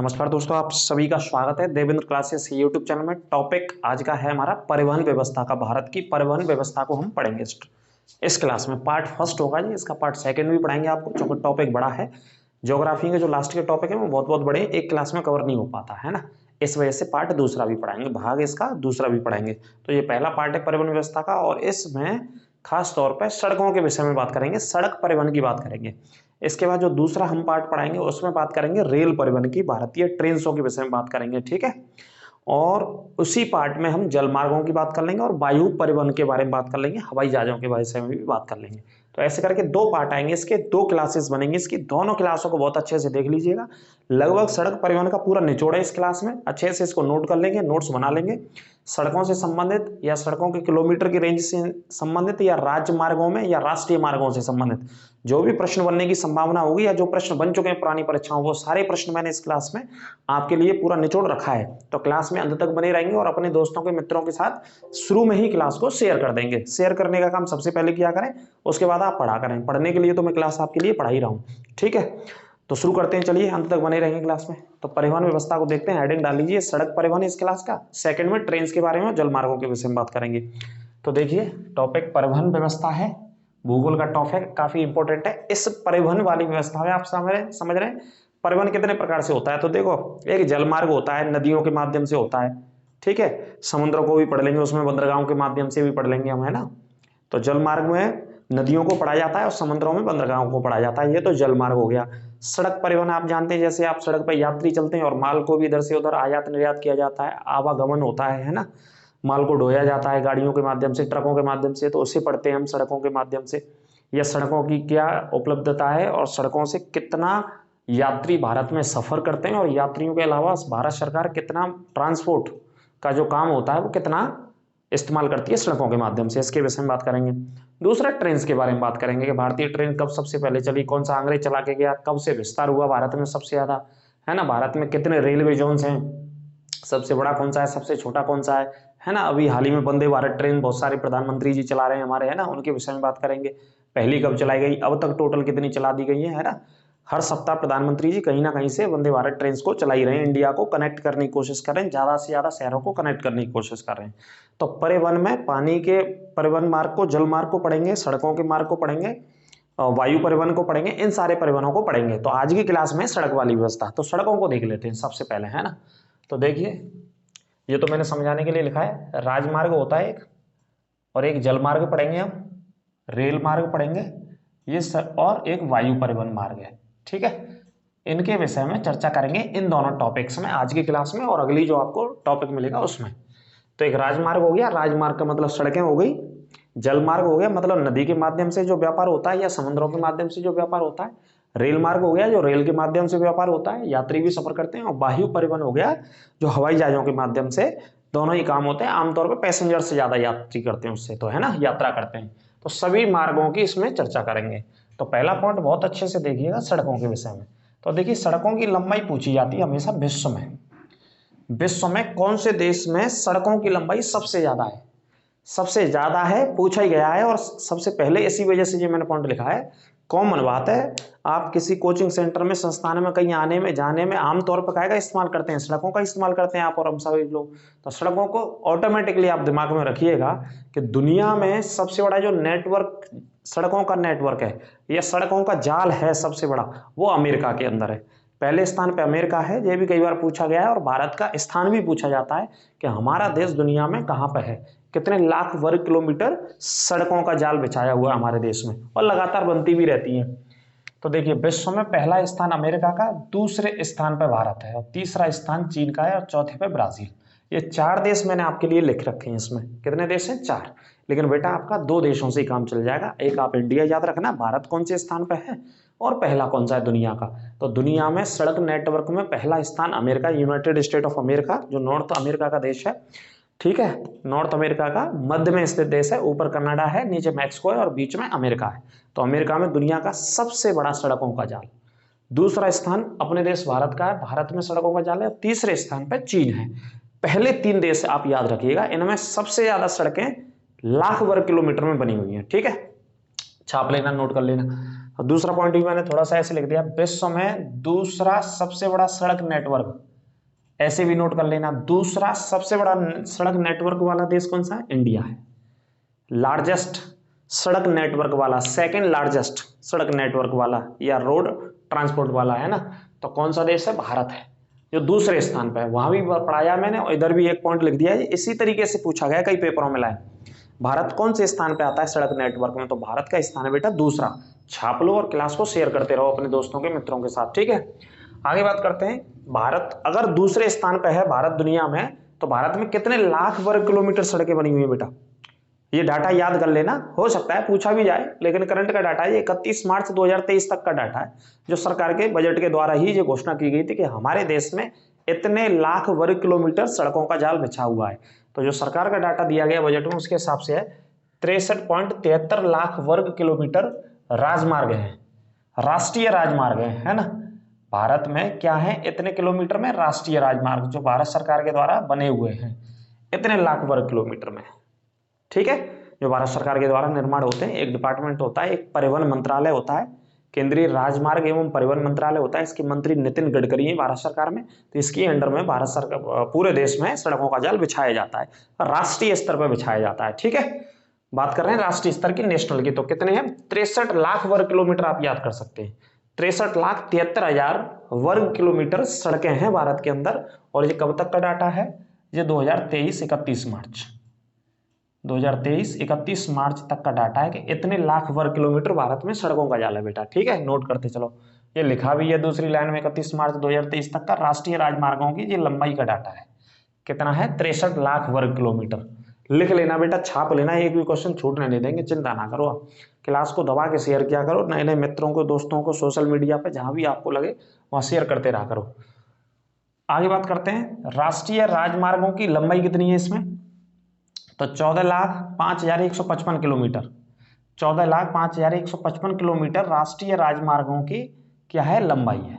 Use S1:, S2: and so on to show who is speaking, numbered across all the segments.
S1: नमस्कार दोस्तों, आप सभी का स्वागत है देवेंद्र क्लासेस यूट्यूब चैनल में। टॉपिक आज का है हमारा परिवहन व्यवस्था का। भारत की परिवहन व्यवस्था को हम पढ़ेंगे इस क्लास में। पार्ट फर्स्ट होगा जी, इसका पार्ट सेकंड भी पढ़ाएंगे आपको, क्योंकि टॉपिक बड़ा है। ज्योग्राफी के जो लास्ट के टॉपिक है वो बहुत बहुत बड़े, एक क्लास में कवर नहीं हो पाता है ना, इस वजह से पार्ट दूसरा भी पढ़ाएंगे, भाग इसका दूसरा भी पढ़ाएंगे। तो ये पहला पार्ट है परिवहन व्यवस्था का, और इसमें खास तौर पर सड़कों के विषय में बात करेंगे, सड़क परिवहन की बात करेंगे। इसके बाद जो दूसरा हम पार्ट पढ़ाएंगे उसमें बात करेंगे रेल परिवहन की, भारतीय ट्रेनों के विषय में बात करेंगे, ठीक है। और उसी पार्ट में हम जल मार्गों की बात कर लेंगे और वायु परिवहन के बारे में बात कर लेंगे, हवाई जहाजों के विषय में भी बात कर लेंगे। तो ऐसे करके दो पार्ट आएंगे, इसके दो क्लासेस बनेंगे। इसकी दोनों क्लासों को बहुत अच्छे से देख लीजिएगा। लगभग सड़क परिवहन का पूरा निचोड़ है इस क्लास में, अच्छे से इसको नोट कर लेंगे, नोट्स बना लेंगे। सड़कों से संबंधित या सड़कों के किलोमीटर की रेंज से संबंधित या राज्य मार्गों में या राष्ट्रीय मार्गों से संबंधित जो भी प्रश्न बनने की संभावना होगी या जो प्रश्न बन चुके हैं पुरानी परीक्षाओं, वो सारे प्रश्न मैंने इस क्लास में आपके लिए पूरा निचोड़ रखा है। तो क्लास में अंत तक बने रहेंगे और अपने दोस्तों के मित्रों के साथ शुरू में ही क्लास को शेयर कर देंगे। शेयर करने का काम सबसे पहले किया करें, उसके बाद आप पढ़ा करें। पढ़ने के लिए तो मैं क्लास आपके लिए पढ़ा ही रहा हूँ, ठीक है। तो शुरू करते हैं, चलिए अंत तक बने रहेंगे क्लास में। तो परिवहन व्यवस्था को देखते हैं, हेडिंग डाल लीजिए सड़क परिवहन इस क्लास का। सेकंड में ट्रेन के बारे में, जल मार्गों के विषय में बात करेंगे। तो देखिए टॉपिक परिवहन व्यवस्था है, भूगोल का टॉपिक काफी इंपॉर्टेंट है। इस परिवहन वाली व्यवस्था में आप समझ रहे हैं परिवहन कितने प्रकार से होता है। तो देखो, एक जल मार्ग होता है, नदियों के माध्यम से होता है, ठीक है। समुद्रों को भी पढ़ लेंगे, उसमें बंदरगाहों के माध्यम से भी पढ़ लेंगे हम, है ना। तो जल मार्ग में नदियों को पढ़ा जाता है और समुद्रों में बंदरगाहों को पढ़ा जाता है, ये तो जल मार्ग हो गया। सड़क परिवहन आप जानते हैं, जैसे आप सड़क पर यात्री चलते हैं और माल को भी इधर से उधर आयात निर्यात किया जाता है, आवागमन होता है ना। माल को ढोया जाता है गाड़ियों के माध्यम से, ट्रकों के माध्यम से, तो उसे पढ़ते हैं हम सड़कों के माध्यम से। या सड़कों की क्या उपलब्धता है और सड़कों से कितना यात्री भारत में सफर करते हैं, और यात्रियों के अलावा भारत सरकार कितना ट्रांसपोर्ट का जो काम होता है वो कितना इस्तेमाल करती है सड़कों के माध्यम से, इसके विषय में बात करेंगे। दूसरा ट्रेन के बारे में बात करेंगे कि भारतीय ट्रेन कब सबसे पहले चली, कौन सा अंग्रेज चला के गया, कब से विस्तार हुआ भारत में सबसे ज्यादा, है ना। भारत में कितने रेलवे जोन्स हैं, सबसे बड़ा कौन सा है, सबसे छोटा कौन सा है ना। अभी हाल ही में वंदे भारत ट्रेन बहुत सारे प्रधानमंत्री जी चला रहे हैं हमारे, है ना, उनके विषय में बात करेंगे। पहली कब चलाई गई, अब तक टोटल कितनी चला दी गई है ना। हर सप्ताह प्रधानमंत्री जी कहीं ना कहीं से वंदे भारत ट्रेन को चला ही रहे हैं, इंडिया को कनेक्ट करने की कोशिश कर रहे हैं, ज्यादा से ज्यादा शहरों को कनेक्ट करने की कोशिश कर रहे हैं। तो परिवहन में पानी के परिवहन मार्ग को, जल मार्ग को पढ़ेंगे, सड़कों के मार्ग को पढ़ेंगे, वायु परिवहन को पढ़ेंगे, इन सारे परिवहनों को पढ़ेंगे। तो आज की क्लास में सड़क वाली व्यवस्था, तो सड़कों को देख लेते हैं सबसे पहले, है ना। तो देखिए, ये तो मैंने समझाने के लिए लिखा है। राजमार्ग होता है एक, और एक जल मार्ग पढ़ेंगे हम, रेल मार्ग पढ़ेंगे, ये और एक वायु परिवहन मार्ग है, ठीक है। इनके विषय में चर्चा करेंगे इन दोनों टॉपिक्स में आज की क्लास में, और अगली जो आपको टॉपिक मिलेगा उसमें। तो एक राजमार्ग हो गया, राजमार्ग का मतलब सड़कें हो गई। जल मार्ग हो गया, मतलब नदी के माध्यम से जो व्यापार होता है या समुद्रों के माध्यम से जो व्यापार होता है। रेल मार्ग हो गया, जो रेल के माध्यम से व्यापार होता है, यात्री भी सफर करते हैं। और वायु परिवहन हो गया, जो हवाई जहाजों के माध्यम से दोनों ही काम होते हैं। आमतौर पर पैसेंजर से ज्यादा यात्री करते हैं उससे, तो है ना, यात्रा करते हैं। तो सभी मार्गों की इसमें चर्चा करेंगे। तो पहला पॉइंट बहुत अच्छे से देखिएगा सड़कों के विषय में। तो देखिए, सड़कों की लंबाई पूछी जाती है हमेशा विश्व में। विश्व में कौन से देश में सड़कों की लंबाई सबसे ज्यादा है, सबसे ज्यादा है, पूछा ही गया है। और सबसे पहले इसी वजह से ये मैंने पॉइंट लिखा है, कॉमन बात है। आप किसी कोचिंग सेंटर में, संस्थान में कहीं आने में जाने में आमतौर पर का इस्तेमाल करते हैं, सड़कों का इस्तेमाल करते हैं आप और हम सभी लोग। तो सड़कों को ऑटोमेटिकली आप दिमाग में रखिएगा कि दुनिया में सबसे बड़ा जो नेटवर्क, सड़कों का नेटवर्क है या सड़कों का जाल है सबसे बड़ा, वो अमेरिका के अंदर है। पहले स्थान पे अमेरिका है, ये भी कई बार पूछा गया है। और भारत का स्थान भी पूछा जाता है कि हमारा देश दुनिया में कहाँ पर है, कितने लाख वर्ग किलोमीटर सड़कों का जाल बिछाया हुआ है हमारे देश में, और लगातार बनती भी रहती है। तो देखिए, विश्व में पहला स्थान अमेरिका का, दूसरे स्थान पर भारत है, और तीसरा स्थान चीन का है, और चौथे पे ब्राजील। ये 4 देश मैंने आपके लिए लिख रखे हैं। इसमें कितने देश हैं, 4। लेकिन बेटा आपका 2 देशों से ही काम चल जाएगा। एक आप इंडिया याद रखना, भारत कौन से स्थान पर है, और पहला कौन सा है दुनिया का। तो दुनिया में सड़क नेटवर्क में पहला स्थान America, United state of America, जो नॉर्थ अमेरिका का देश है, ठीक है। नॉर्थ अमेरिका का मध्य में स्थित देश है, ऊपर कनाडा है, नीचे मैक्सिको है, और बीच में अमेरिका है। तो अमेरिका में दुनिया का सबसे बड़ा सड़कों का जाल। दूसरा स्थान अपने देश भारत का है, भारत में सड़कों का जाल है। तीसरे स्थान पर चीन है। पहले 3 देश आप याद रखिएगा, इनमें सबसे ज्यादा सड़कें लाख वर्ग किलोमीटर में बनी हुई हैं, ठीक है। छाप लेना, नोट कर लेना। और दूसरा पॉइंट भी मैंने थोड़ा सा ऐसे लिख दिया, विश्व में दूसरा सबसे बड़ा सड़क नेटवर्क, ऐसे भी नोट कर लेना, दूसरा सबसे बड़ा सड़क नेटवर्क वाला देश कौन सा है? इंडिया है। लार्जेस्ट सड़क नेटवर्क वाला, सेकंड लार्जेस्ट सड़क नेटवर्क वाला या रोड ट्रांसपोर्ट वाला है ना, तो कौन सा देश है? भारत है, जो दूसरे स्थान पर है। वहां भी पढ़ाया मैंने और इधर भी एक पॉइंट लिख दिया है, इसी तरीके से पूछा गया कई पेपरों में लाए। भारत कौन से स्थान पे आता है सड़क नेटवर्क में? तो भारत का स्थान है बेटा दूसरा। छाप लो और क्लास को शेयर करते रहो अपने दोस्तों के, मित्रों के साथ, ठीक है। आगे बात करते हैं, भारत अगर दूसरे स्थान पे है भारत दुनिया में, तो भारत में कितने लाख वर्ग किलोमीटर सड़कें बनी हुई है बेटा? ये डाटा याद कर लेना, हो सकता है पूछा भी जाए, लेकिन करंट का डाटा है, 31 मार्च 2023 तक का डाटा है, जो सरकार के बजट के द्वारा ही ये घोषणा की गई थी कि हमारे देश में इतने लाख वर्ग किलोमीटर सड़कों का जाल बिछा हुआ है। तो जो सरकार का डाटा दिया गया बजट में, उसके हिसाब से है 63.73 लाख वर्ग किलोमीटर राजमार्ग है, राष्ट्रीय राजमार्ग है ना। भारत में क्या है? इतने किलोमीटर में राष्ट्रीय राजमार्ग जो भारत सरकार के द्वारा बने हुए हैं, इतने लाख वर्ग किलोमीटर में, ठीक है, जो भारत सरकार के द्वारा निर्माण होते हैं। एक डिपार्टमेंट होता है, एक परिवहन मंत्रालय होता है, केंद्रीय राजमार्ग एवं परिवहन मंत्रालय होता है, इसके मंत्री नितिन गडकरी है भारत सरकार में। तो इसकी अंडर में भारत सरकार पूरे देश में सड़कों का जाल बिछाया जाता है, राष्ट्रीय स्तर पर बिछाया जाता है, ठीक है। बात कर रहे हैं राष्ट्रीय स्तर की, नेशनल की, तो कितने हैं? 63 लाख वर्ग किलोमीटर आप याद कर सकते हैं। 63,73,000 वर्ग किलोमीटर सड़कें हैं भारत के अंदर। और ये कब तक का डाटा है? ये 2023 31 मार्च 2023 31 मार्च तक का डाटा है कि इतने लाख वर्ग किलोमीटर भारत में सड़कों का जाल है बेटा, ठीक है, नोट करते चलो। ये लिखा भी है दूसरी लाइन में, 31 मार्च 2023 तक का राष्ट्रीय राजमार्गों की ये लंबाई का डाटा है, कितना है? 63 लाख वर्ग किलोमीटर। लिख लेना बेटा, छाप लेना, एक भी क्वेश्चन छूटने नहीं देंगे, चिंता ना करो आप। क्लास को दबा के शेयर किया करो, नए नए मित्रों को, दोस्तों को, सोशल मीडिया पे जहां भी आपको लगे वहां शेयर करते रहा करो। आगे बात करते हैं, राष्ट्रीय राजमार्गों की लंबाई कितनी है इसमें? तो 14,05,155 किलोमीटर, 14,05,155 किलोमीटर राष्ट्रीय राजमार्गों की क्या है? लंबाई है।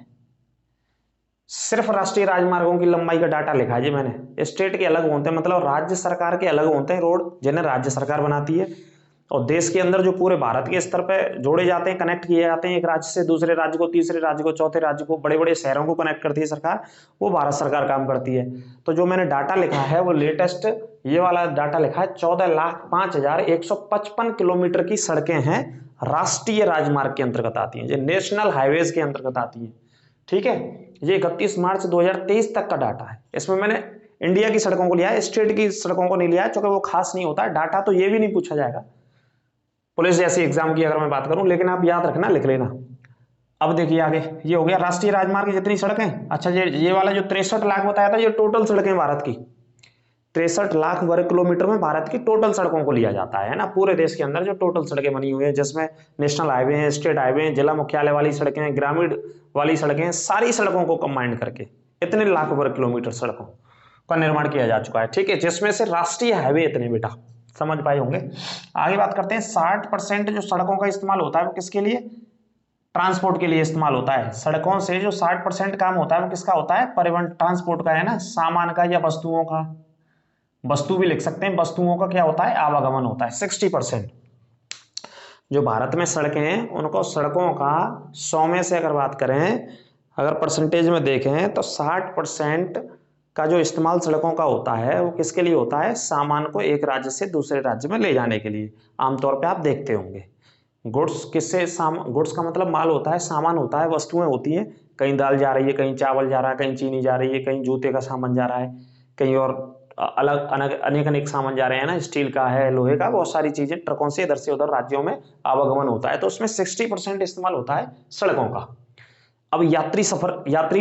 S1: सिर्फ राष्ट्रीय राजमार्गों की लंबाई का डाटा लिखा है जी मैंने। स्टेट के अलग होते हैं, मतलब राज्य सरकार के अलग होते हैं रोड, जिन्हें राज्य सरकार बनाती है, और देश के अंदर जो पूरे भारत के स्तर पर जोड़े जाते हैं, कनेक्ट किए जाते हैं, एक राज्य से दूसरे राज्य को, तीसरे राज्य को, चौथे राज्य को, बड़े बड़े शहरों को कनेक्ट करती है सरकार, वो भारत सरकार काम करती है। तो जो मैंने डाटा लिखा है वो लेटेस्ट ये वाला डाटा लिखा है, 14,05,155 किलोमीटर की सड़कें हैं राष्ट्रीय राजमार्ग के अंतर्गत आती हैं, जो नेशनल हाईवेज के अंतर्गत आती हैं, ठीक है। ये 31 मार्च 2023 तक का डाटा है। इसमें मैंने इंडिया की सड़कों को लिया है, स्टेट की सड़कों को नहीं लिया है, क्योंकि वो खास नहीं होता है डाटा, तो ये भी नहीं पूछा जाएगा पुलिस जैसी एग्जाम की अगर मैं बात करूं, लेकिन आप याद रखना, लिख लेना। अब देखिए आगे, ये हो गया राष्ट्रीय राजमार्ग जितनी सड़कें। अच्छा, ये वाला जो 63 लाख बताया था, ये टोटल सड़कें भारत की, 63 लाख वर्ग किलोमीटर में भारत की टोटल सड़कों को लिया जाता है ना, पूरे देश के अंदर जो टोटल सड़कें बनी हुई है, जिसमें नेशनल हाईवे हैं, स्टेट हाईवे हैं, जिला मुख्यालय वाली सड़कें हैं, ग्रामीण वाली सड़कें हैं, सारी सड़कों को कंबाइंड करके इतने लाख वर्ग किलोमीटर सड़कों का निर्माण किया जा चुका है, ठीक है, जिसमें से राष्ट्रीय हाईवे इतने बेटा, समझ पाए होंगे। आगे बात करते हैं, 60% जो सड़कों का इस्तेमाल होता है वो किसके लिए? ट्रांसपोर्ट के लिए इस्तेमाल होता है। सड़कों से जो 60% काम होता है वो किसका होता है? परिवहन, ट्रांसपोर्ट का, है ना, सामान का या वस्तुओं का, वस्तु भी लिख सकते हैं, वस्तुओं का क्या होता है? आवागमन होता है। 60% जो भारत में सड़कें हैं उनको, सड़कों का 100 में से अगर बात करें, अगर परसेंटेज में देखें तो 60% का जो इस्तेमाल सड़कों का होता है वो किसके लिए होता है? सामान को एक राज्य से दूसरे राज्य में ले जाने के लिए। आमतौर पे आप देखते होंगे गुड्स किससे, गुड्स का मतलब माल होता है, सामान होता है, वस्तुएं होती हैं, कहीं दाल जा रही है, कहीं चावल जा रहा है, कहीं चीनी जा रही है, कहीं जूते का सामान जा रहा है, कहीं और अनेक अनेक सामान जा रहे हैं ना, स्टील का है, लोहे का, बहुत सारी चीजें ट्रकों से इधर से उधर राज्यों में आवागमन होता है। तो उसमें 60% इस्तेमाल होता है सड़कों का। अब यात्री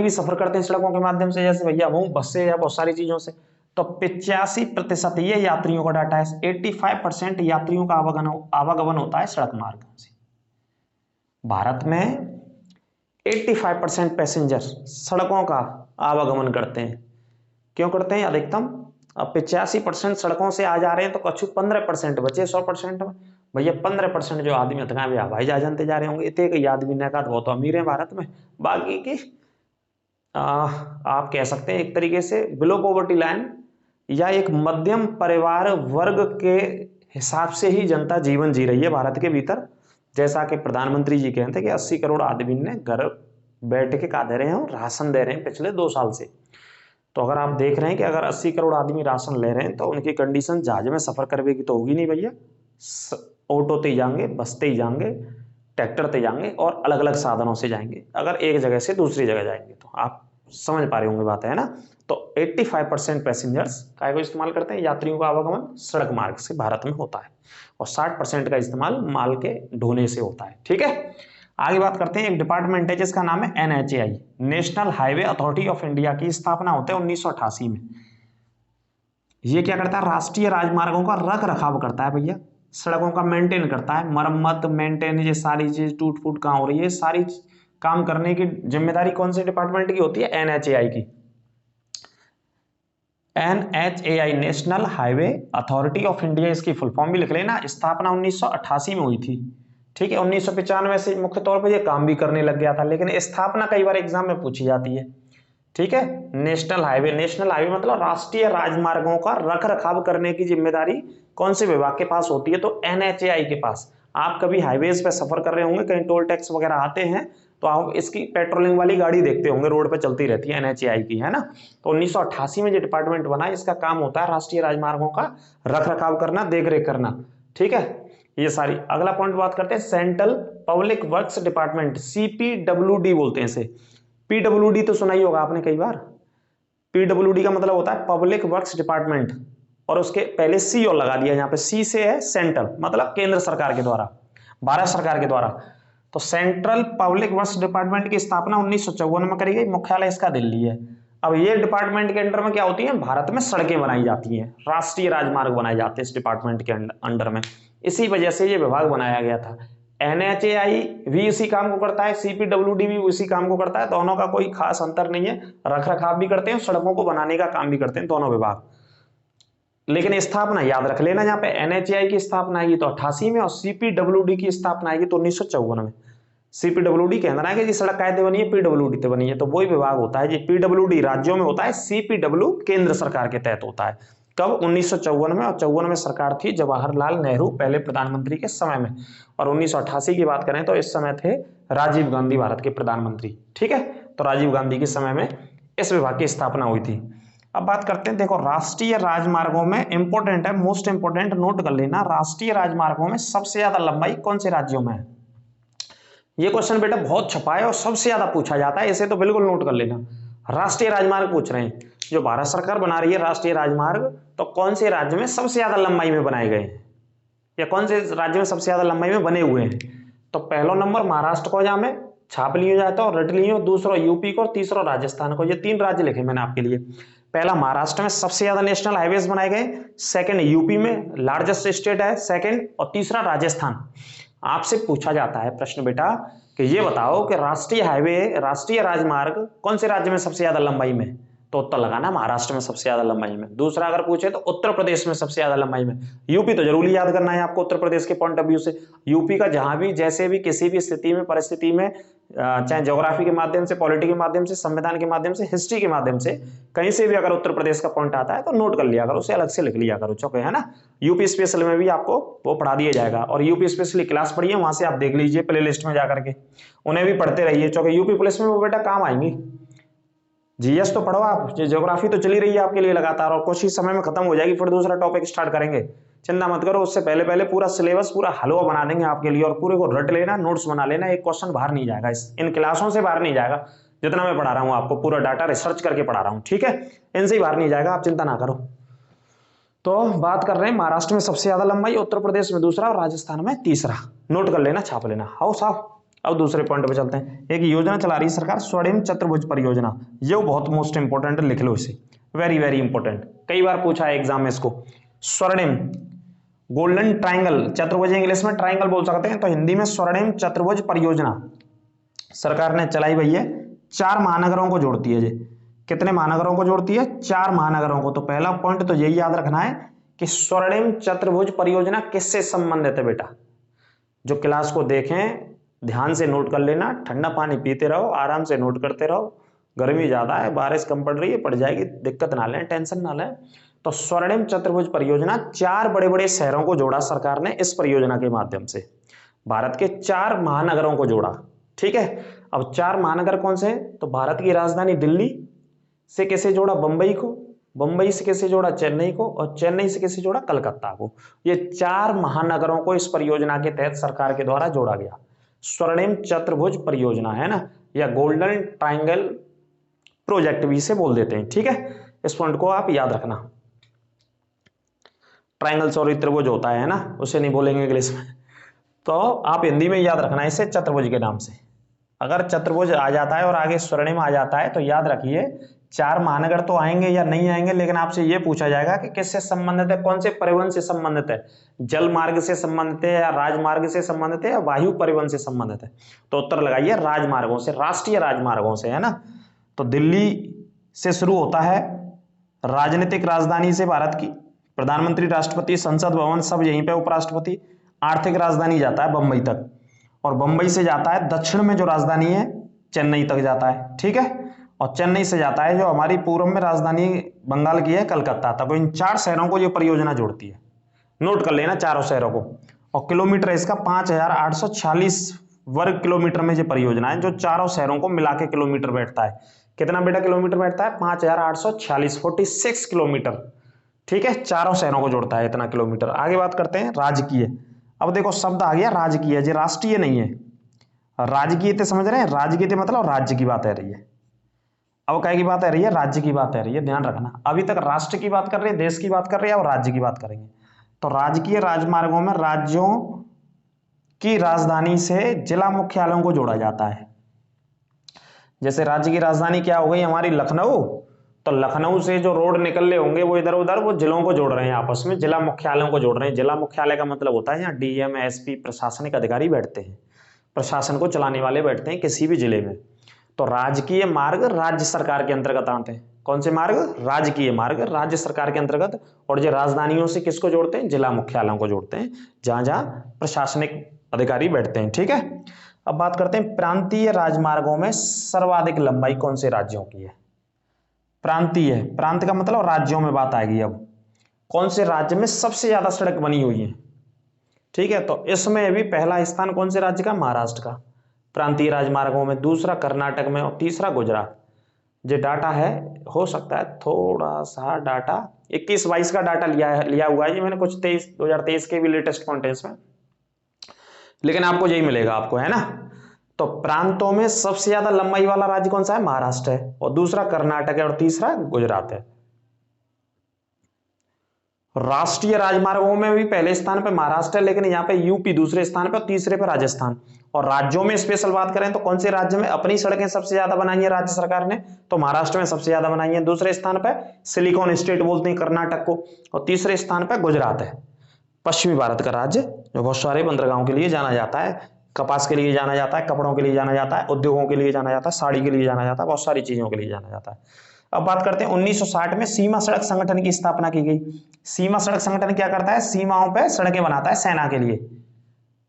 S1: भी सफर करते हैं सड़कों के माध्यम से, जैसे भैया वो बस से या बहुत सारी चीजों से, तो 85% ये यात्रियों का डाटा है। 85% यात्रियों का आवागमन होता है सड़क मार्ग से। भारत में 85% पैसेंजर सड़कों का आवागमन करते हैं। क्यों करते हैं? अधिकतम अब 85% सड़कों से आ जा रहे हैं, तो कछु 15% बचे 100% में। भैया 15% जो आदमी इतना भी हवाई जहाज जानते जा रहे होंगे, इतने आदमी ने कहा बहुत अमीर है भारत में, बाकी की आप कह सकते हैं एक तरीके से बिलो पॉवर्टी लाइन या एक मध्यम परिवार वर्ग के हिसाब से ही जनता जीवन जी रही है भारत के भीतर। जैसा कि प्रधानमंत्री जी कहते हैं कि 80 करोड़ आदमी ने घर बैठ के क्या दे रहे हैं, राशन दे रहे हैं पिछले 2 साल से। तो अगर आप देख रहे हैं कि अगर 80 करोड़ आदमी राशन ले रहे हैं तो उनकी कंडीशन जहाज में सफर करने की तो होगी नहीं भैया, ऑटो ते जाएंगे, बस ते जाएंगे, ट्रैक्टर ते जाएंगे और अलग अलग साधनों से जाएंगे, अगर एक जगह से दूसरी जगह जाएंगे तो। आप समझ पा रहे होंगे बात, है ना। तो 85% पैसेंजर्स काय को इस्तेमाल करते हैं, यात्रियों का आवागमन सड़क मार्ग से भारत में होता है, और 60% का इस्तेमाल माल के ढोने से होता है। ठीक है, आगे बात करते हैं। एक डिपार्टमेंट है जिसका नाम है NHAI, national highway authority of India की स्थापना होता है 1988 में। ये क्या करता है, राष्ट्रीय राजमार्गों का रख रखाव करता है भैया, सड़कों का मेंटेन करता है, मरम्मत मेंटेन, ये सारी चीज टूट फूट कहाँ हो रही है, सारी काम करने की जिम्मेदारी कौन से डिपार्टमेंट की होती है, NHAI की। NHAI national highway authority of India, इसकी फुल फॉर्म भी लिख लेना। स्थापना 1988 में हुई थी, ठीक है। 1995 से मुख्य तौर पर यह काम भी करने लग गया था, लेकिन स्थापना कई बार एग्जाम में पूछी जाती है, ठीक है। नेशनल हाईवे मतलब राष्ट्रीय राजमार्गों का रख रखाव करने की जिम्मेदारी कौन से विभाग के पास होती है, तो NHAI के पास। आप कभी हाईवेज पे सफर कर रहे होंगे, कहीं टोल टैक्स वगैरह आते हैं तो आप इसकी पेट्रोलिंग वाली गाड़ी देखते होंगे, रोड पे चलती रहती है, NHAI की, है ना। तो 1988 में जो डिपार्टमेंट बना, इसका काम होता है राष्ट्रीय राजमार्गों का रख रखाव करना, देख रेख करना, ठीक है। ये सारी। अगला पॉइंट बात करते हैं central public works department, CPWD बोलते हैं इसे। PWD तो सुना ही होगा आपने कई बार। PWD का मतलब होता है पब्लिक वर्क्स डिपार्टमेंट, और उसके पहले C और लगा दिया, यहाँ पे C से है सेंट्रल, मतलब केंद्र सरकार के द्वारा, भारत सरकार के द्वारा। तो सेंट्रल पब्लिक वर्क्स डिपार्टमेंट की स्थापना 1954 में करी गई, मुख्यालय इसका दिल्ली है। अब ये डिपार्टमेंट के अंडर में क्या होती है, भारत में सड़कें बनाई जाती हैं, राष्ट्रीय राजमार्ग बनाए जाते हैं इस डिपार्टमेंट के अंडर में, इसी वजह से ये विभाग बनाया गया था। NHAI भी इसी काम को करता है, CPWD भी उसी काम को करता है, दोनों का कोई खास अंतर नहीं है, रख रखाव भी करते हैं, सड़कों को बनाने का काम भी करते हैं दोनों विभाग। लेकिन स्थापना याद रख लेना, यहाँ पे NHAI की स्थापना आएगी तो 88 में, और CPWD की स्थापना आएगी तो 1954 में। CPWD कहना है कि जी सड़क कायदे बनी है, PWD तो बनी है, तो वही विभाग होता है जी। PWD राज्यों में होता है, CPW केंद्र सरकार के तहत होता है। कब, 1954 में, और 54 में सरकार थी जवाहरलाल नेहरू पहले प्रधानमंत्री के समय में, और 1988 की बात करें तो इस समय थे राजीव गांधी भारत के प्रधानमंत्री, ठीक है। तो राजीव गांधी के समय में इस विभाग की स्थापना हुई थी। अब बात करते हैं, देखो राष्ट्रीय राजमार्गों में इंपॉर्टेंट है, मोस्ट इंपॉर्टेंट नोट कर लेना, राष्ट्रीय राजमार्गों में सबसे ज्यादा लंबाई कौन से राज्यों में है। ये क्वेश्चन बेटा बहुत छपा है और सबसे ज्यादा पूछा जाता है, इसे तो बिल्कुल नोट कर लेना। राष्ट्रीय राजमार्ग पूछ रहे हैं, जो भारत सरकार बना रही है राष्ट्रीय राजमार्ग, तो कौन से राज्य में सबसे ज्यादा लंबाई में बनाए गए हैं, या कौन से राज्य में सबसे ज्यादा लंबाई में बने हुए हैं। तो पहला नंबर महाराष्ट्र को, जहां में छाप लियो जाता है और रट लियो, दूसरा यूपी को, और तीसरा राजस्थान को। ये 3 राज्य लिखे मैंने आपके लिए। पहला महाराष्ट्र में सबसे ज्यादा नेशनल हाईवेज बनाए गए, सेकंड यूपी में लार्जेस्ट स्टेट है सेकंड, और तीसरा राजस्थान। आपसे पूछा जाता है प्रश्न बेटा कि ये बताओ कि राष्ट्रीय हाईवे, राष्ट्रीय राजमार्ग कौन से राज्य में सबसे ज्यादा लंबाई में, तो उत्तर लगाना महाराष्ट्र में सबसे ज्यादा लंबाई में। दूसरा अगर पूछे तो उत्तर प्रदेश में सबसे ज्यादा लंबाई में। यूपी तो जरूर याद करना है आपको उत्तर प्रदेश के पॉइंट ऑफ व्यू से। यूपी का जहां भी, जैसे भी, किसी भी स्थिति में, परिस्थिति में, चाहे ज्योग्राफी के माध्यम से, पॉलिटी के माध्यम से, संविधान के माध्यम से, हिस्ट्री के माध्यम से, कहीं से भी अगर उत्तर प्रदेश का पॉइंट आता है तो नोट कर लिया करो, उसे अलग से लिख लिया करो, चौके, है ना। यूपी स्पेशल में भी आपको वो पढ़ा दिया जाएगा, और यूपी स्पेशल क्लास पढ़िए, वहां से आप देख लीजिए प्ले लिस्ट में जाकर के, उन्हें भी पढ़ते रहिए, चौके यूपी पुलिस में वो बेटा काम आएंगी। जीएस तो पढ़ो आप, ज्योग्राफी तो चली रही है आपके लिए लगातार, और कुछ ही समय में खत्म हो जाएगी, फिर दूसरा टॉपिक स्टार्ट करेंगे, चिंता मत करो। उससे पहले पहले पूरा सिलेबस, पूरा हलवा बना देंगे आपके लिए, और पूरे को रट लेना, नोट्स बना लेना, एक क्वेश्चन बाहर नहीं जाएगा, इन क्लासों से बाहर नहीं जाएगा, जितना मैं पढ़ा रहा हूँ आपको, पूरा डाटा रिसर्च करके पढ़ा रहा हूँ, ठीक है, इनसे ही बाहर नहीं जाएगा, आप चिंता ना करो। तो बात कर रहे हैं महाराष्ट्र में सबसे ज्यादा लंबाई, उत्तर प्रदेश में दूसरा, और राजस्थान में तीसरा। नोट कर लेना, छाप लेना, हाउ साफ। अब दूसरे पॉइंट पे चलते हैं। एक योजना चला रही है सरकार, स्वर्णिम चतुर्भुज परियोजना, ये बहुत मोस्ट इंपोर्टेंट, लिख लो इसे, वेरी वेरी इंपोर्टेंट, कई बार पूछा है एग्जाम में इसको। स्वर्णिम गोल्डन ट्राइंगल, चतुर्भुज इंग्लिश में ट्राइंगल बोल सकते हैं, तो हिंदी में स्वर्णिम चतुर्भुज परियोजना सरकार ने चलाई हुई है, 4 महानगरों को जोड़ती है। ये कितने महानगरों को जोड़ती है, 4 महानगरों को। तो पहला पॉइंट तो यही याद रखना है कि स्वर्णिम चतुर्भुज परियोजना किससे संबंधित है बेटा। जो क्लास को देखें ध्यान से नोट कर लेना, ठंडा पानी पीते रहो, आराम से नोट करते रहो, गर्मी ज्यादा है, बारिश कम पड़ रही है, पड़ जाएगी, दिक्कत ना लें, टेंशन ना लें। तो स्वर्णिम चतुर्भुज परियोजना 4 बड़े बड़े शहरों को जोड़ा सरकार ने इस परियोजना के माध्यम से। भारत के 4 महानगरों को जोड़ा। ठीक है, अब 4 महानगर कौन से हैं? तो भारत की राजधानी दिल्ली से कैसे जोड़ा? बंबई को, बंबई से कैसे जोड़ा? चेन्नई को, और चेन्नई से कैसे जोड़ा? कलकत्ता को। ये 4 महानगरों को इस परियोजना के तहत सरकार के द्वारा जोड़ा गया। स्वर्णिम चतुर्भुज परियोजना है ना, या गोल्डन ट्रायंगल प्रोजेक्ट भी इसे बोल देते हैं। ठीक है, इस पॉइंट को आप याद रखना। ट्रायंगल सॉरी त्रिभुज होता है ना, उसे नहीं बोलेंगे इंग्लिश में, तो आप हिंदी में याद रखना इसे चतुर्भुज के नाम से। अगर चतुर्भुज आ जाता है और आगे स्वर्णिम आ जाता है तो याद रखिए 4 महानगर तो आएंगे या नहीं आएंगे, लेकिन आपसे यह पूछा जाएगा कि किससे संबंधित है, कौन से परिवहन से संबंधित है, जल मार्ग से संबंधित है या राजमार्ग से संबंधित है या वायु परिवहन से संबंधित है। तो उत्तर लगाइए राजमार्गों से, राष्ट्रीय राजमार्गों से, है ना। तो दिल्ली से शुरू होता है, राजनीतिक राजधानी से भारत की, प्रधानमंत्री, राष्ट्रपति, संसद भवन सब यहीं पे, उपराष्ट्रपति। आर्थिक राजधानी जाता है बंबई तक, और बंबई से जाता है दक्षिण में जो राजधानी है चेन्नई तक जाता है। ठीक है, और चेन्नई से जाता है जो हमारी पूर्व में राजधानी बंगाल की है कलकत्ता तक। इन 4 शहरों को ये परियोजना जोड़ती है, नोट कर लेना चारों शहरों को। और किलोमीटर इसका 5846 वर्ग किलोमीटर में ये परियोजना है, जो चारों शहरों को मिला के किलोमीटर बैठता है। कितना बेटा किलोमीटर बैठता है? 5846, 46 किलोमीटर। ठीक है, चारों शहरों को जोड़ता है इतना किलोमीटर। आगे बात करते हैं राजकीय। अब देखो शब्द आ गया राजकीय, जी राष्ट्रीय नहीं है। राजकीय समझ रहे हैं, राजकीय मतलब राज्य की बात है रही है। अब क्या की बात है रही है? राज्य की बात है रही है, ध्यान रखना। अभी तक राष्ट्र की बात कर रहे हैं, देश की बात कर रहे हैं, और राज्य की बात करेंगे। तो राजकीय राजमार्गों में राज्यों की राजधानी से जिला मुख्यालयों को जोड़ा जाता है। जैसे राज्य की राजधानी क्या हो गई हमारी? लखनऊ। तो लखनऊ से जो रोड निकल रहे होंगे वो इधर उधर वो जिलों को जोड़ रहे हैं आपस में, जिला मुख्यालयों को जोड़ रहे हैं। जिला मुख्यालय का मतलब होता है यहाँ डीएम, एसपी, प्रशासनिक अधिकारी बैठते हैं, प्रशासन को चलाने वाले बैठते हैं किसी भी जिले में। तो राजकीय मार्ग राज्य सरकार के अंतर्गत आते हैं। कौन से मार्ग? राजकीय मार्ग राज्य सरकार के अंतर्गत। और जो राजधानियों से किसको जोड़ते हैं? जिला मुख्यालयों को जोड़ते हैं, जहां जहां प्रशासनिक अधिकारी बैठते हैं। ठीक है, अब बात करते हैं प्रांतीय राजमार्गों में सर्वाधिक लंबाई कौन से राज्यों की है? प्रांतीय, प्रांत का मतलब राज्यों में बात आएगी। अब कौन से राज्य में सबसे ज्यादा सड़क बनी हुई है? ठीक है, तो इसमें भी पहला स्थान कौन से राज्य का? महाराष्ट्र का, प्रांतीय राजमार्गों में। दूसरा कर्नाटक में, और तीसरा गुजरात। जो डाटा है, हो सकता है थोड़ा सा डाटा 21-22 का डाटा लिया हुआ है, ये मैंने कुछ 2023 के भी लेटेस्ट पॉइंट है इसमें, लेकिन आपको यही मिलेगा आपको, है ना। तो प्रांतों में सबसे ज्यादा लंबाई वाला राज्य कौन सा है? महाराष्ट्र है, और दूसरा कर्नाटक है, और तीसरा गुजरात है। राष्ट्रीय राजमार्गों में भी पहले स्थान पे महाराष्ट्र है, लेकिन यहाँ पे यूपी दूसरे स्थान पे, और तीसरे पे राजस्थान। और राज्यों में स्पेशल बात करें तो कौन से राज्य में अपनी सड़कें सबसे ज्यादा बनाई है राज्य सरकार ने? तो महाराष्ट्र में सबसे ज्यादा बनाई है। दूसरे स्थान पे सिलिकॉन स्टेट बोलते हैं कर्नाटक को, और तीसरे स्थान पे गुजरात है, पश्चिमी भारत का राज्य, जो बहुत सारे बंदरगाहों के लिए जाना जाता है, कपास के लिए जाना जाता है, कपड़ों के लिए जाना जाता है, उद्योगों के लिए जाना जाता है, साड़ी के लिए जाना जाता है, बहुत सारी चीजों के लिए जाना जाता है। अब बात करते हैं 1960 में सीमा सड़क संगठन की स्थापना की गई। सीमा सड़क संगठन क्या करता है? सीमाओं पे सड़कें बनाता है सेना के लिए।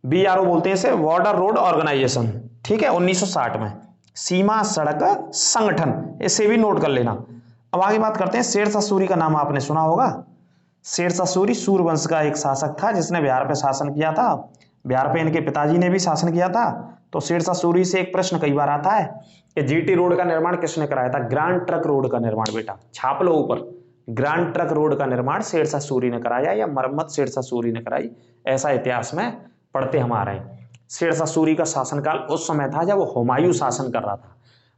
S1: बीआरओ बोलते हैं इसे, बॉर्डर रोड ऑर्गेनाइजेशन। ठीक है, 1960 में सीमा सड़क संगठन, इसे भी नोट कर लेना। अब आगे बात करते हैं शेरशाह सूरी का नाम आपने सुना होगा। शेरशाह सूरी सूरवंश का एक शासक था जिसने बिहार पे शासन किया था। बिहार पे इनके पिताजी ने भी शासन किया था। तो शेरशाह सूरी से एक प्रश्न कई बार आता है कि जीटी रोड का निर्माण किसने कराया था? ग्रांड ट्रक रोड का निर्माण, बेटा छाप लो ऊपर, ग्रांड ट्रक रोड का निर्माण शेरशाह सूरी ने कराया, या मरम्मत शेरशाह सूरी ने कराई, ऐसा इतिहास में पढ़ते हम आ रहे हैं। शेरशाह सूरी का शासनकाल उस समय था जब वो हुमायूं शासन कर रहा था।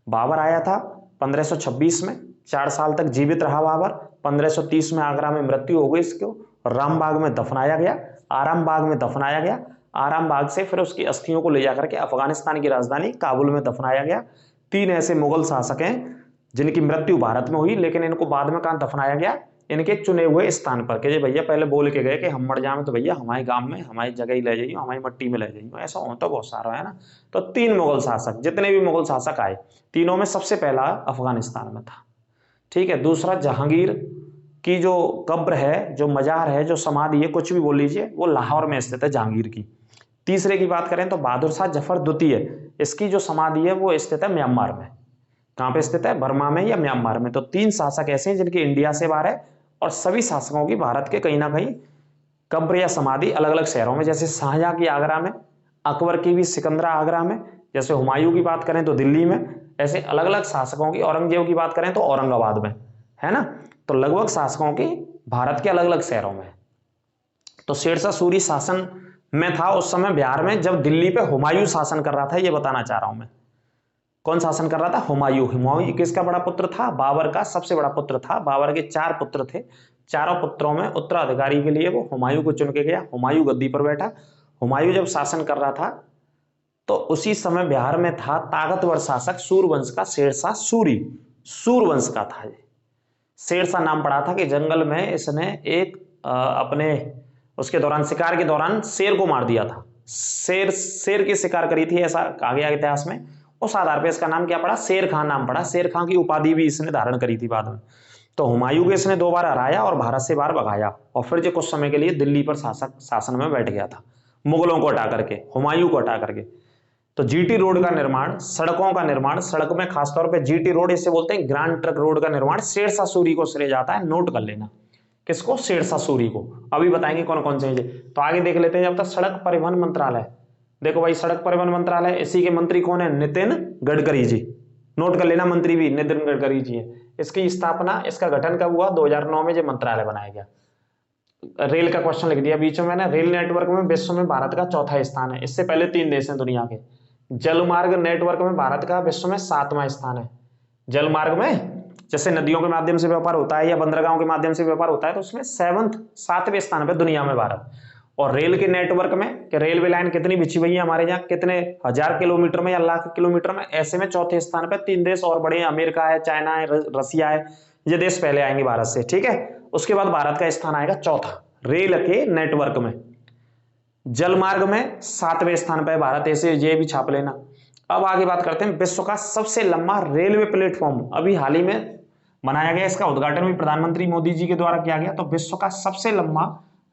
S1: बाबर आया था 1526 में, 4 साल तक जीवित रहा बाबर। 1530 में आगरा में मृत्यु हो गई इसको, रामबाग में दफनाया गया, आरामबाग में दफनाया गया। आरामबाग से फिर उसकी अस्थियों को ले जाकर के अफगानिस्तान की राजधानी काबुल में दफनाया गया। 3 ऐसे मुगल शासक हैं जिनकी मृत्यु भारत में हुई, लेकिन इनको बाद में कहां दफनाया गया? इनके चुने हुए स्थान पर। कि भैया पहले बोल के गए कि हम मर जाए तो भैया हमारे गांव में, हमारी जगह ही ले जाइए, हमारी मट्टी में ले जाइए। ऐसा हो तो बहुत सारा है ना। तो 3 मुगल शासक, जितने भी मुगल शासक आए, तीनों में सबसे पहला अफगानिस्तान में था। ठीक है, दूसरा जहांगीर की जो कब्र है, जो मजार है, जो समाधि है, कुछ भी बोल लीजिए, वो लाहौर में स्थित है जहांगीर की। तीसरे की बात करें तो बहादुर शाह जफर द्वितीय, इसकी जो समाधि है वो स्थित है म्यांमार में। कहां पे स्थित है? बर्मा में या म्यांमार में। तो 3 शासक ऐसे हैं जिनकी इंडिया से बाहर है, और सभी शासकों की भारत के कहीं ना कहीं कब्र या समाधि अलग अलग शहरों में। जैसे शाहजहां की आगरा में, अकबर की भी सिकंदरा आगरा में, जैसे हुमायूं की बात करें तो दिल्ली में, ऐसे अलग अलग शासकों की, औरंगजेब की बात करें तो औरंगाबाद में, है ना। तो लगभग शासकों की भारत के अलग अलग शहरों में। तो शेरशाह सूरी शासन में था उस समय बिहार में जब दिल्ली पे हुमायूं शासन कर रहा था, ये बताना चाह रहा हूं मैं। कौन शासन कर रहा था? हुमायूं। हुमायूं किसका बड़ा पुत्र था? बाबर का सबसे बड़ा पुत्र था। बाबर के 4 पुत्र थे, चारों पुत्रों में उत्तराधिकारी के लिए वो हुमायूं को चुन के गया। हुमायूं गद्दी पर बैठा। हुमायूं जब शासन कर रहा था तो उसी समय बिहार में था ताकतवर शासक सूरवंश का शेरशाह सूरी। सूरवंश का था ये। शेरशाह नाम पड़ा था कि जंगल में इसने एक अपने उसके दौरान, शिकार के दौरान शेर को मार दिया था। शेर की शिकार करी थी, ऐसा कहा गया इतिहास में। उस आधार पर इसका नाम क्या पड़ा? शेर खां नाम पड़ा। शेर खां की उपाधि भी इसने धारण करी थी बाद में। तो हुमायूं को इसने 2 बार हराया और भारत से बाहर भगाया, और फिर जो कुछ समय के लिए दिल्ली पर शासन में बैठ गया था, मुगलों को हटा करके, हुमायूं को हटा करके। तो जीटी रोड का निर्माण, सड़कों का निर्माण, सड़क में खासतौर पे जीटी रोड, इसे बोलते हैं ग्रांड ट्रक रोड का निर्माण शेरशाह सूरी को श्रेय जाता है। नोट कर लेना। किसको? शेरशाह सूरी को। अभी बताएंगे कौन कौन से हैं। तो आगे देख लेते हैं जब तक सड़क परिवहन मंत्रालय। देखो भाई, सड़क परिवहन मंत्रालय, इसी के मंत्री कौन है? नितिन गडकरी जी। नोट कर लेना, मंत्री भी नितिन गडकरी जी है। इसकी स्थापना, इसका गठन कब हुआ? 2009 में जब मंत्रालय बनाया गया। रेल का क्वेश्चन लिख दिया बीच में मैंने। रेल नेटवर्क में विश्व में भारत का 4था स्थान है। इससे पहले 3 देश हैं दुनिया के। जलमार्ग नेटवर्क में भारत का विश्व में 7वां स्थान है। जलमार्ग में जैसे नदियों के माध्यम से व्यापार होता है या बंदरगाहों के माध्यम से व्यापार होता है, तो उसमें 7वें स्थान पे दुनिया में भारत। और रेल के नेटवर्क में कि रेलवे लाइन कितनी बिछी हुई है हमारे यहाँ, कितने 1000 किलोमीटर में या लाख किलोमीटर में, ऐसे में 4थे स्थान पे 3 देश और बड़े हैं। अमेरिका है, चाइना है, रसिया है। ये देश पहले आएंगे भारत से, ठीक है। उसके बाद भारत का स्थान आएगा 4था रेल के नेटवर्क में। जलमार्ग में 7वें स्थान पर भारत, ऐसे ये भी छाप लेना। अब आगे बात करते हैं विश्व का सबसे लंबा रेलवे प्लेटफॉर्म। अभी हाल ही में बनाया गया, इसका उद्घाटन भी प्रधानमंत्री मोदी जी के द्वारा किया गया। तो विश्व का सबसे लंबा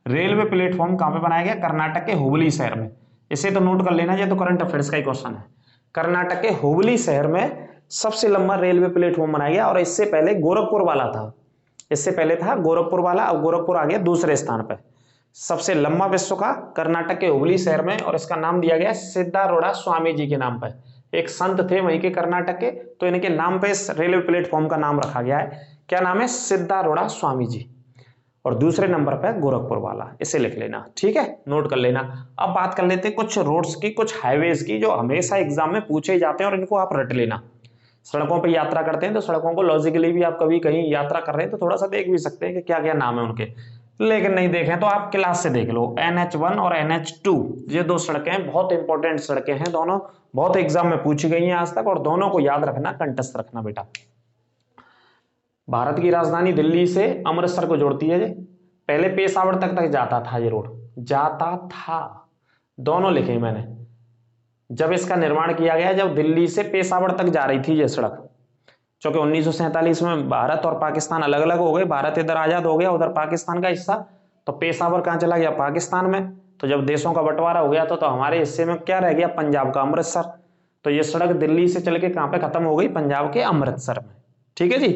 S1: रेलवे प्लेटफॉर्म कहां पे बनाया गया? कर्नाटक के हुबली शहर में। इसे तो नोट कर लेना, ये तो करंट अफेयर्स का ही क्वेश्चन है। कर्नाटक के हुबली शहर में सबसे लंबा रेलवे प्लेटफॉर्म बनाया गया। और इससे पहले गोरखपुर वाला था, इससे पहले था गोरखपुर वाला, अब गोरखपुर आ गया दूसरे स्थान पर। सबसे लंबा विश्व का कर्नाटक के हुबली शहर में, और इसका नाम दिया गया सिद्धारूढ़ा स्वामी जी के नाम पर। एक संत थे वहीं के कर्नाटक के, तो इनके नाम पे इस रेलवे प्लेटफॉर्म का नाम रखा गया है। क्या नाम है? सिद्धारूढ़ा स्वामी जी। और दूसरे नंबर पे गोरखपुर वाला, इसे लिख लेना, ठीक है, नोट कर लेना। अब बात कर लेते हैं कुछ रोड्स की, कुछ हाईवेज की, जो हमेशा एग्जाम में पूछे जाते हैं और इनको आप रट लेना। सड़कों पर यात्रा करते हैं तो सड़कों को लॉजिकली भी आप कभी कहीं यात्रा कर रहे हैं तो थोड़ा सा देख भी सकते हैं कि क्या क्या नाम है उनके, लेकिन नहीं देखें तो आप क्लास से देख लो। NH1 और NH2, ये 2 सड़कें बहुत इंपॉर्टेंट सड़कें हैं, दोनों बहुत एग्जाम में पूछी गई हैं आज तक, और दोनों को याद रखना, कंठस्थ रखना बेटा। भारत की राजधानी दिल्ली से अमृतसर को जोड़ती है। पहले पेशावर तक जाता था ये रोड, जाता था, दोनों लिखे मैंने। जब इसका निर्माण किया गया, जब दिल्ली से पेशावर तक जा रही थी ये सड़क, क्योंकि 1947 में भारत और पाकिस्तान अलग अलग हो गए, भारत इधर आजाद हो गया, उधर पाकिस्तान का हिस्सा, तो पेशावर कहाँ चला गया? पाकिस्तान में। तो जब देशों का बंटवारा हो गया तो हमारे हिस्से में क्या रह गया? पंजाब का अमृतसर। तो ये सड़क दिल्ली से चल के कहाँ पे खत्म हो गई? पंजाब के अमृतसर में, ठीक है जी।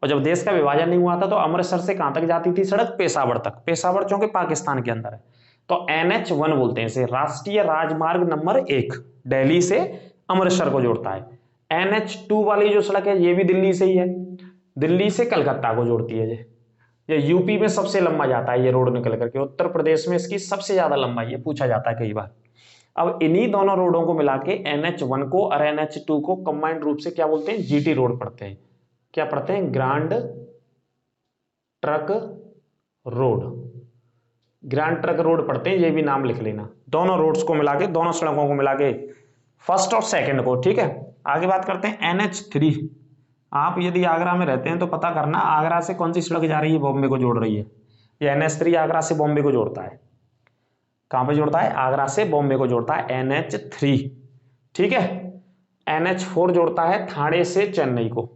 S1: और जब देश का विभाजन नहीं हुआ था तो अमृतसर से कहां तक जाती थी सड़क? पेशावर तक। पेशावर चूंकि पाकिस्तान के अंदर है तो NH1 बोलते हैं इसे, राष्ट्रीय राजमार्ग नंबर 1, दिल्ली से अमृतसर को जोड़ता है। NH2 वाली जो सड़क है ये भी दिल्ली से ही है, दिल्ली से कलकत्ता को जोड़ती है। ये यूपी में सबसे लंबा जाता है ये रोड निकल करके, उत्तर प्रदेश में इसकी सबसे ज्यादा लंबाई है, पूछा जाता है कई बार। अब इन्हीं दोनों रोडों को मिला के NH1 को और NH2 को कंबाइंड रूप से क्या बोलते हैं? GT रोड पढ़ते हैं। क्या पढ़ते हैं? Grand truck road, grand truck road पढ़ते हैं, ये भी नाम लिख लेना। दोनों रोड्स को मिला के, दोनों सड़कों को मिला के, फर्स्ट और सेकंड को, ठीक है। आगे बात करते हैं NH3। आप यदि आगरा में रहते हैं तो पता करना आगरा से कौन सी सड़क जा रही है, बॉम्बे को जोड़ रही है। ये NH3 आगरा से बॉम्बे को जोड़ता है। कहां पे जोड़ता है? आगरा से बॉम्बे को जोड़ता है NH3, ठीक है। NH4 जोड़ता है ठाणे से चेन्नई को।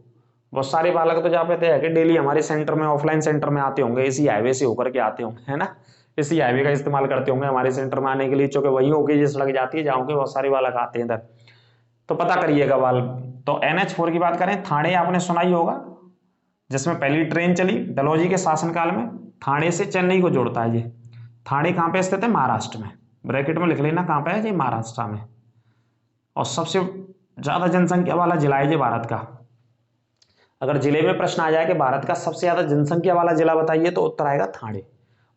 S1: बहुत सारे बालक तो जा पाते हैं कि डेली हमारे सेंटर में, ऑफलाइन सेंटर में आते होंगे, इसी हाईवे से होकर के आते होंगे, है ना, इसी हाईवे का इस्तेमाल करते होंगे हमारे सेंटर में आने के लिए, चूंकि वही होके ये सड़क जाती है जहाँ के बहुत सारे बालक आते हैं इधर, तो पता करिएगा बाल। तो NH4 की बात करें, ठाणे आपने सुना ही होगा, जिसमें पहली ट्रेन चली डलहौजी के शासनकाल में, ठाणे से चेन्नई को जोड़ता है ये। ठाणे कहाँ पे स्थित है? महाराष्ट्र में, ब्रैकेट में लिख लेना कहाँ पे है, ये महाराष्ट्र में। और सबसे ज्यादा जनसंख्या वाला जिला है ये भारत का। अगर जिले में प्रश्न आ जाए कि भारत का सबसे ज्यादा जनसंख्या वाला जिला बताइए तो उत्तर आएगा थाने।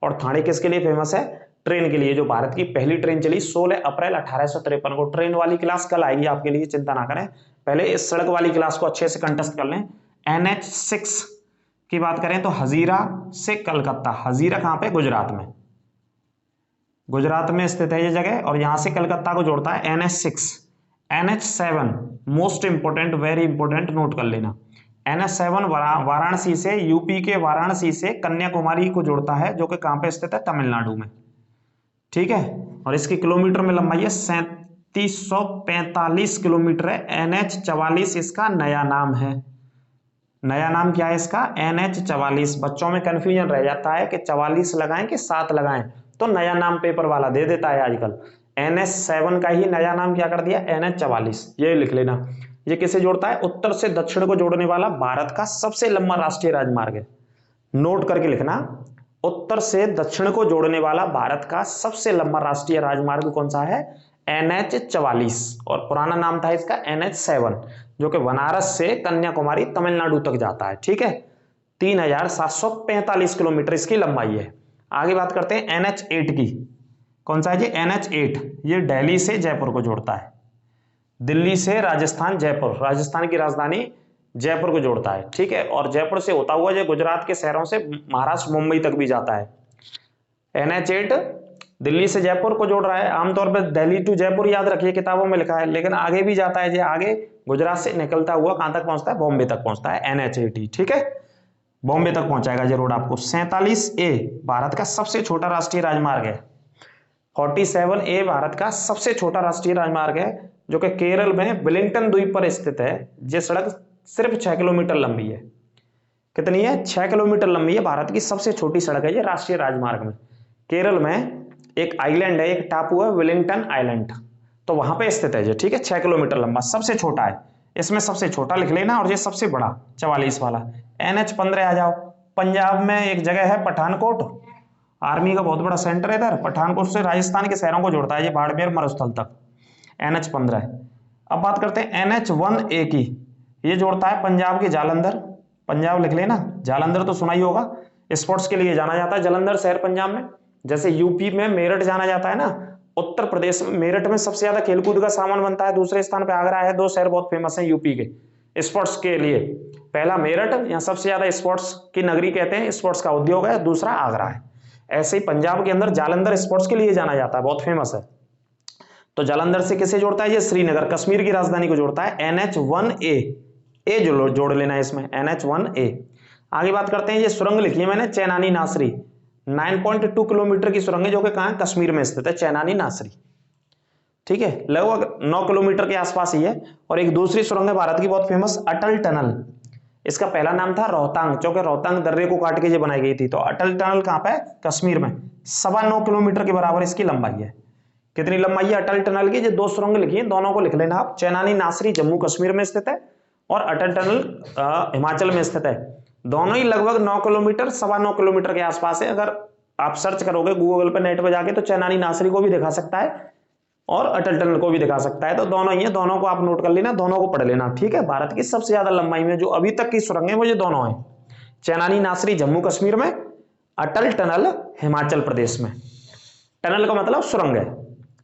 S1: और थाने किसके लिए फेमस है, ट्रेन के लिए। जो भारत की पहली ट्रेन चली 16 अप्रैल 1853 को। ट्रेन वाली क्लास कल आएगी आपके लिए, चिंता ना करें, पहले इस सड़क वाली क्लास को अच्छे से कंटेस्ट कर लें। NH6 की बात करें तो हजीरा से कलकत्ता, हजीरा कहां पे, गुजरात में, गुजरात में स्थित है ये जगह, और यहां से कलकत्ता को जोड़ता है NH6। NH7 most important, very important, note कर लेना। NH7 वाराणसी से, यूपी के वाराणसी से कन्याकुमारी को जोड़ता है, जो कि कहां पे स्थित है, तमिलनाडु में, ठीक है। और इसकी किलोमीटर में लंबाई है 3745 किलोमीटर है। NH44 इसका नया नाम है। नया नाम क्या है इसका, NH44। बच्चों में कंफ्यूजन रह जाता है कि 44 लगाएं कि 7 लगाएं, तो नया नाम पेपर वाला दे देता है आजकल। NH7 का ही नया नाम क्या कर दिया, NH44, ये लिख लेना। ये किसे जोड़ता है, उत्तर से दक्षिण को जोड़ने वाला भारत का सबसे लंबा राष्ट्रीय राजमार्ग है। नोट करके लिखना, उत्तर से दक्षिण को जोड़ने वाला भारत का सबसे लंबा राष्ट्रीय राजमार्ग कौन सा है, NH44। और पुराना नाम था इसका NH7, जो कि बनारस से कन्याकुमारी तमिलनाडु तक जाता है, ठीक है। 3745 किलोमीटर इसकी लंबाई है। आगे बात करते हैं NH8 की। कौन सा है जी, NH8। ये दिल्ली से जयपुर को जोड़ता है, दिल्ली से राजस्थान, जयपुर, राजस्थान की राजधानी जयपुर को जोड़ता है, ठीक है। और जयपुर से होता हुआ जो गुजरात के शहरों से महाराष्ट्र, मुंबई तक भी जाता है। NH8 दिल्ली से जयपुर को जोड़ रहा है। आमतौर पर दिल्ली टू जयपुर याद रखिए, किताबों में लिखा है, लेकिन आगे भी जाता है, जो आगे गुजरात से निकलता हुआ कहां तक पहुंचता है, बॉम्बे तक पहुंचता है NH8, ठीक है। बॉम्बे तक पहुंचाएगा ये रोड आपको। 47A भारत का सबसे छोटा राष्ट्रीय राजमार्ग है। 47A भारत का सबसे छोटा राष्ट्रीय राजमार्ग है, जो कि केरल में वेलिंगटन द्वीप पर स्थित है। ये सड़क सिर्फ 6 किलोमीटर लंबी है। कितनी है, 6 किलोमीटर लंबी है। भारत की सबसे छोटी सड़क है ये राष्ट्रीय राजमार्ग में। केरल में एक आइलैंड है, एक टापू है, वेलिंगटन आइलैंड, तो वहां पे स्थित है ये, ठीक है। 6 किलोमीटर लंबा, सबसे छोटा है। इसमें सबसे छोटा लिख लेना, और ये सबसे बड़ा 44 वाला। NH15 आ जाओ। पंजाब में एक जगह है पठानकोट, आर्मी का बहुत बड़ा सेंटर है इधर। पठानकोट से राजस्थान के शहरों को जोड़ता है ये, बाड़मेर मरुस्थल तक, NH15। अब बात करते हैं NH1A की। ये जोड़ता है पंजाब के जालंधर, पंजाब लिख लेना, जालंधर तो सुना ही होगा, स्पोर्ट्स के लिए जाना जाता है जालंधर शहर पंजाब में। जैसे यूपी में मेरठ जाना जाता है ना, उत्तर प्रदेश में मेरठ में सबसे ज्यादा खेलकूद का सामान बनता है। दूसरे स्थान पे आगरा है। 2 शहर बहुत फेमस हैं यूपी के स्पोर्ट्स के लिए। पहला मेरठ, यहाँ सबसे ज्यादा स्पोर्ट्स की नगरी कहते हैं, स्पोर्ट्स का उद्योग है। दूसरा आगरा है। ऐसे ही पंजाब के अंदर जालंधर स्पोर्ट्स के लिए जाना जाता है, बहुत फेमस है। तो जालंधर से किसे जोड़ता है ये, श्रीनगर, कश्मीर की राजधानी को जोड़ता है। NH1A ए जोड़ लेना है इसमें, NH1A। आगे बात करते हैं, ये सुरंग लिखी है मैंने, चैनानी नासरी, 9.2 किलोमीटर की सुरंग है, जो कि कहां है, कश्मीर में स्थित है, चैनानी नासरी, ठीक है। लगभग 9 किलोमीटर के आसपास ही है। और एक दूसरी सुरंग है भारत की बहुत फेमस, अटल टनल। इसका पहला नाम था रोहतांग, जो कि रोहतांग दर्रे को काट के ये बनाई गई थी। तो अटल टनल कहां पे है, कश्मीर में, 9.25 किलोमीटर के बराबर इसकी लंबाई है। कितनी लंबाई है अटल टनल की, ये 2 सुरंग लिखी है, दोनों को लिख लेना आप। चैनानी नासरी जम्मू कश्मीर में स्थित है, और अटल टनल हिमाचल में स्थित है। दोनों ही लगभग 9 किलोमीटर, 9.25 किलोमीटर के आसपास है। अगर आप सर्च करोगे गूगल पर, नेट पर जाके, तो चैनानी नासरी को भी दिखा सकता है और अटल टनल को भी दिखा सकता है। तो दोनों ही है, दोनों को आप नोट कर लेना, दोनों को पढ़ लेना, ठीक है। भारत की सबसे ज्यादा लंबाई में जो अभी तक की सुरंग है वो ये दोनों है, चैनानी नासरी जम्मू कश्मीर में, अटल टनल हिमाचल प्रदेश में। टनल का मतलब सुरंग है।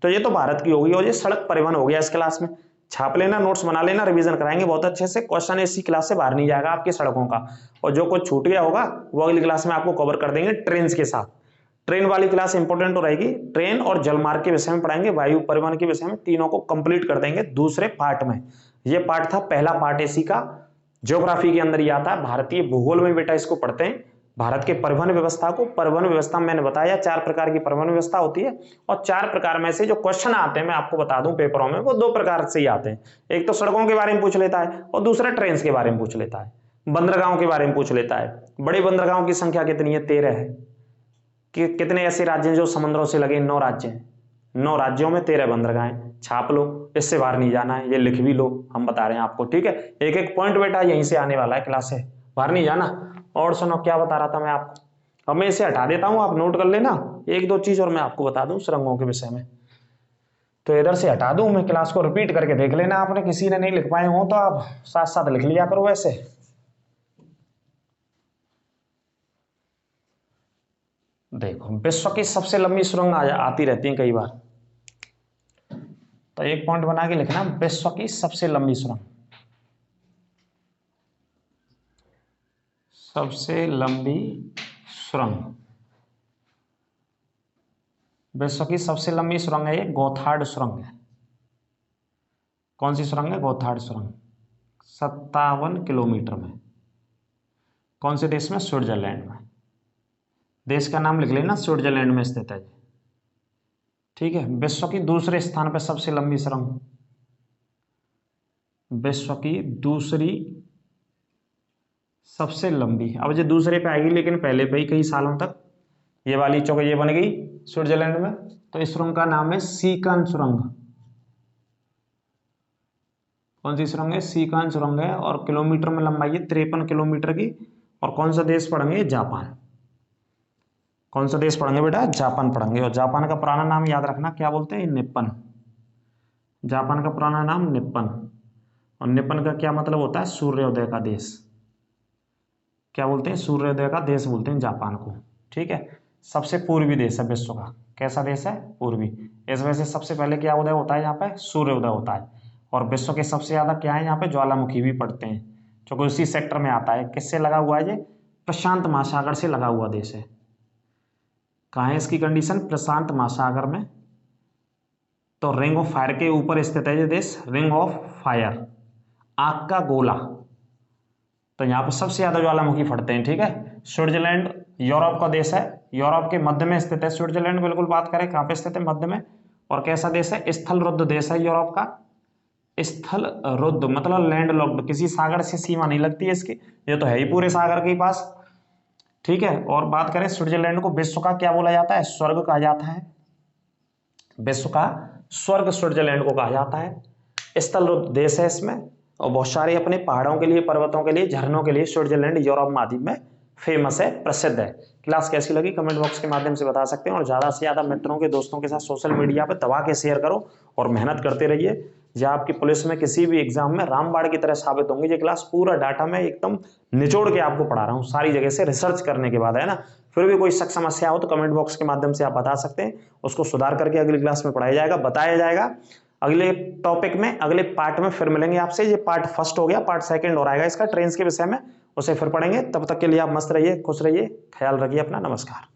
S1: तो ये तो भारत की होगी, और ये सड़क परिवहन हो गया। इस क्लास में छाप लेना, नोट्स बना लेना, रिवीजन कराएंगे बहुत अच्छे से। क्वेश्चन इसी क्लास से बाहर नहीं जाएगा आपकी सड़कों का, और जो कुछ छूट गया होगा वो अगली क्लास में आपको कवर कर देंगे ट्रेन के साथ। ट्रेन वाली क्लास इंपॉर्टेंट हो रहेगी, ट्रेन और जलमार्ग के विषय में पढ़ाएंगे, वायु परिवहन के विषय में, तीनों को कंप्लीट कर देंगे दूसरे पार्ट में। ये पार्ट था पहला पार्ट इसी का, ज्योग्राफी के अंदर ही आता है। भारतीय भूगोल में बेटा इसको पढ़ते हैं, भारत के परिवहन व्यवस्था को। परिवहन व्यवस्था मैंने बताया 4 प्रकार की परिवहन व्यवस्था होती है, और 4 प्रकार में से जो क्वेश्चन आते हैं मैं आपको बता दूं पेपरों में, वो 2 प्रकार से ही आते हैं। एक तो सड़कों के बारे में पूछ लेता है, और दूसरा ट्रेन के बारे में पूछ लेता है, बंदरगाहों के बारे में पूछ लेता है। बड़े बंदरगाहों की संख्या कितनी है, 13 है। कि कितने ऐसे राज्य हैं जो समुद्रों से लगे, 9 राज्य हैं। 9 राज्यों में 13 बंदरगाह हैं। छाप लो, इससे बाहर नहीं जाना है, ये लिख भी लो, हम बता रहे हैं आपको, ठीक है। एक एक पॉइंट बेटा यहीं से आने वाला है क्लास से, बाहर नहीं जाना। और सुनो क्या बता रहा था मैं आपको, अब मैं इसे हटा देता हूं, आप नोट कर लेना। एक दो चीज और मैं आपको बता दूं सुरंगों के विषय में। तो इधर से हटा दूं, मैं क्लास को रिपीट करके देख लेना आपने, किसी ने नहीं लिख पाए हो तो आप साथ साथ लिख लिया करो वैसे। देखो विश्व की सबसे लंबी सुरंग आती रहती है कई बार, तो एक पॉइंट बना के लिखना, विश्व की सबसे लंबी सुरंग। सबसे लंबी सुरंग, विश्व की सबसे लंबी सुरंग है ये गोथार्ड सुरंग है। कौन सी सुरंग है? गोथार्ड सुरंग, 57 किलोमीटर में। कौन से देश में? स्विट्जरलैंड में। देश का नाम लिख लेना, स्विट्जरलैंड में स्थित है। ठीक है। विश्व की दूसरे स्थान पर सबसे लंबी सुरंग, विश्व की दूसरी सबसे लंबी, अब ये दूसरे पे आएगी लेकिन पहले पे ही कई सालों तक ये वाली चौक ये बन गई स्विट्जरलैंड में। तो इस सुरंग का नाम है सीकान सुरंग। कौन सी सुरंग है? सीकान सुरंग है, और किलोमीटर में लंबाई है 53 किलोमीटर की। और कौन सा देश पढ़ेंगे? जापान। कौन सा देश पढ़ेंगे बेटा? जापान पढ़ेंगे। और जापान का पुराना नाम याद रखना, क्या बोलते हैं? निप्पन। जापान का पुराना नाम निप्पन। और निप्पन का क्या मतलब होता है? सूर्योदय का देश। क्या बोलते हैं? सूर्योदय का देश बोलते हैं जापान को। ठीक है। सबसे पूर्वी देश है विश्व का। कैसा देश है? पूर्वी। इस वजह से सबसे पहले क्या उदय होता है यहाँ पे? सूर्योदय होता है। और विश्व के सबसे ज्यादा क्या है यहाँ पे? ज्वालामुखी भी पड़ते हैं, जो कि उसी सेक्टर में आता है। किससे लगा हुआ है ये? प्रशांत महासागर से लगा हुआ देश है। कहाँ है इसकी कंडीशन? प्रशांत महासागर में। तो रिंग ऑफ फायर के ऊपर स्थित है ये देश, रिंग ऑफ फायर, आग का गोला। तो यहाँ पर सबसे ज्यादा ज्वालामुखी फटते हैं। ठीक है। स्विट्जरलैंड यूरोप का देश है, यूरोप के मध्य में स्थित है स्विट्जरलैंड। बिल्कुल बात करें कहाँ पे स्थित है? मध्य में। और कैसा देश है? स्थल रुद्ध देश है यूरोप का। स्थल रुद्ध मतलब लैंड लॉक्ड, किसी सागर से सीमा नहीं लगती है इसकी, ये तो है ही पूरे सागर के पास। ठीक है। और बात करें स्विट्जरलैंड को विश्व का क्या बोला जाता है? स्वर्ग कहा जाता है। विश्व का स्वर्ग स्विट्जरलैंड को कहा जाता है। स्थल रुद्ध देश है इसमें, और बहुत सारे अपने पहाड़ों के लिए, पर्वतों के लिए, झरनों के लिए स्विट्जरलैंड यूरोप महाद्वीप में फेमस है, प्रसिद्ध है। क्लास कैसी लगी कमेंट बॉक्स के माध्यम से बता सकते हैं। और ज़्यादा से ज़्यादा मित्रों के, दोस्तों के साथ सोशल मीडिया पर दबा के शेयर करो और मेहनत करते रहिए। जो आपकी पुलिस में किसी भी एग्जाम में रामबाण की तरह साबित होंगी। ये क्लास पूरा डाटा मैं एकदम निचोड़ के आपको पढ़ा रहा हूँ, सारी जगह से रिसर्च करने के बाद, है ना। फिर भी कोई शक समस्या हो तो कमेंट बॉक्स के माध्यम से आप बता सकते हैं, उसको सुधार करके अगली क्लास में पढ़ाया जाएगा, बताया जाएगा। अगले टॉपिक में, अगले पार्ट में फिर मिलेंगे आपसे। ये पार्ट फर्स्ट हो गया, पार्ट सेकंड हो आएगा इसका ट्रेन्स के विषय में, उसे फिर पढ़ेंगे। तब तक के लिए आप मस्त रहिए, खुश रहिए, ख्याल रखिए अपना। नमस्कार।